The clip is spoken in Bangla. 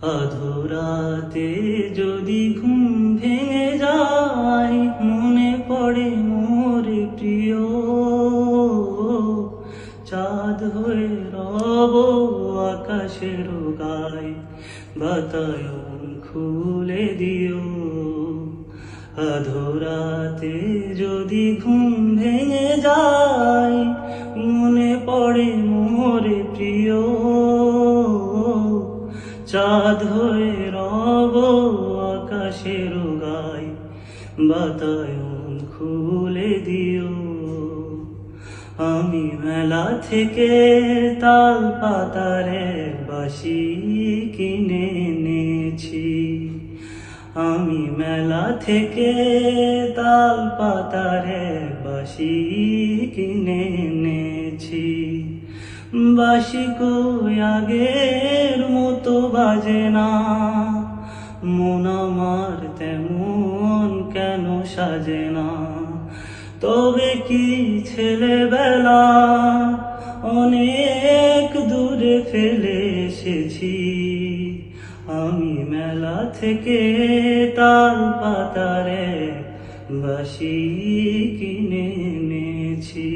আধোরাতে যদি ঘুম ভেঙে যায়, মনে পড়ে মোর প্রিয়। চাঁদ হয়ে রব আকাশের গায়, বাতায়ন খুলে দিও। আধোরাতে যদি ঘুম ভেঙে যায়, মনে পড়ে মোর প্রিয়। চাঁদ হয়ে রব আকাশের গায়, বাতায়ন খুলে দিও। আমি মেলা থেকে তাল পাতারে বাঁশি কিনে এনেছি। আমি মেলা থেকে তাল পাতারে বাঁশি কিনে এনেছি। বাঁশি কই আগের মতো বাজে না, মন আমার তেমন কেন সাজে না। তবে কি ছেলেবেলা অনেক দূরে ফেলে এসেছি। আমি মেলা থেকে তাল পাতারে বাঁশি কিনে এনেছি।